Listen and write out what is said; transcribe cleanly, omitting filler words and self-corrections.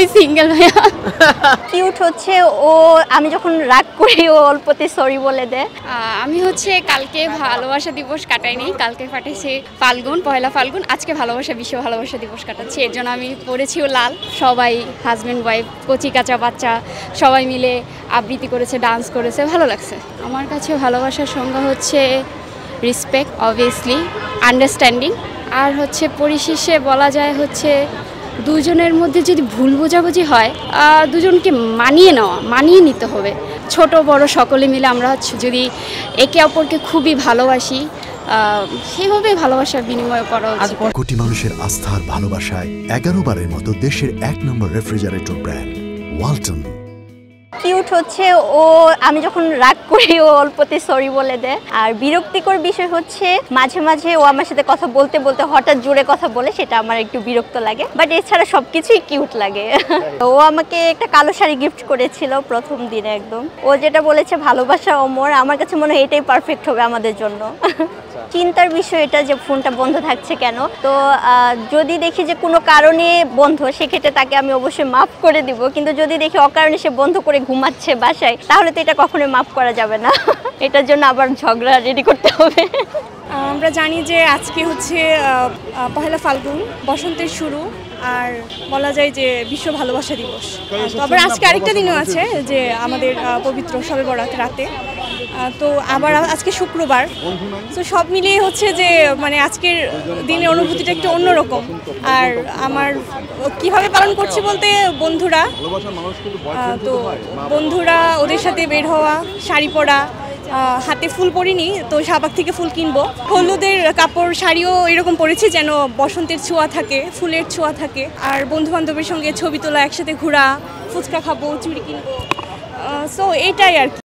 আমি সিঙ্গেল ভাইয়া। কিউট হচ্ছে ও, আমি যখন রাগ করি ও অল্পতে সরি বলে দেয়। আমি হচ্ছে কালকে ভালোবাসা দিবস কাটাইনি, কালকে কাটাইছি ফাল্গুন, পয়লা ফাল্গুন, আজকে বিশ্ব ভালোবাসা দিবস কাটাচ্ছি। এর জন্য আমি পরেছিও লাল। সবাই হাজব্যান্ড ওয়াইফ, কচি কাঁচা বাচ্চা সবাই মিলে আবৃত্তি করেছে, ডান্স করেছে, ভালো লাগছে। আমার কাছে ভালোবাসার সংজ্ঞা হচ্ছে রেসপেক্ট, অবভিয়াসলি, আন্ডারস্ট্যান্ডিং, আর হচ্ছে পরিশেষে বলা যায় হচ্ছে দুজনের মধ্যে যদি ভুল বোঝাবুঝি হয়, দুজনকে মানিয়ে নিতে হবে। ছোট বড় সকলে মিলে আমরা যদি একে অপরকে খুবই ভালোবাসি, সেভাবে ভালোবাসার বিনিময় করা উচিত। কোটি মানুষের আস্থার ভালোবাসায় 11 বারের মতো দেশের 1 নম্বর রেফ্রিজারেটর ব্র্যান্ড ওয়ালটন। কিউট হচ্ছে ও, আমি যখন রাগ করি ও অল্পতে সরি বলে দেয়। আর বিরক্তিকর বিষয় হচ্ছে মাঝে মাঝে ও আমার সাথে কথা বলতে বলতে হঠাৎ জোরে কথা বলে, সেটা আমার একটু বিরক্ত লাগে। বাট এছাড়া সবকিছুই কিউট লাগে। ও আমাকে একটা কালো শাড়ি গিফট করেছিল প্রথম দিনে একদম। ও যেটা বলেছে ভালোবাসা অমর, আমার কাছে মনে হয় এটাই পারফেক্ট হবে আমাদের জন্য। চিন্তার বিষয় এটা যে ফোনটা বন্ধ থাকছে কেন। তো যদি দেখি যে কোনো কারণে বন্ধ, সেক্ষেত্রে তাকে আমি অবশ্যই মাফ করে দিব। কিন্তু যদি দেখি অকারণে সে বন্ধ করে ঘুমাচ্ছে বাসায়, তাহলে তো এটা কখনোই মাফ করা যাবে না। এটার জন্য আবার ঝগড়া রেডি করতে হবে। আমরা জানি যে আজকে হচ্ছে পহেলা ফাল্গুন, বসন্তের শুরু, আর বলা যায় যে বিশ্ব ভালোবাসা দিবস। আবার আজকে আরেকটা দিনও আছে যে আমাদের পবিত্র শবে বরাত রাতে। তো আবার আজকে শুক্রবার। তো সব মিলিয়ে হচ্ছে যে মানে আজকের দিনের অনুভূতিটা একটু অন্যরকম। আর আমার কিভাবে পালন করছি বলতে বন্ধুরা ওদের সাথে বের হওয়া, শাড়ি পরা, হাতে ফুল পরিনি, তো শাহবাগ থেকে ফুল কিনবো। হলুদের কাপড় শাড়িও এরকম পরেছি যেন বসন্তের ছোঁয়া থাকে, ফুলের ছোঁয়া থাকে। আর বন্ধু বান্ধবের সঙ্গে ছবি তোলা, একসাথে ঘোরা, ফুচকা খাবো, চুড়ি কিনবো। সো এইটাই আর কি।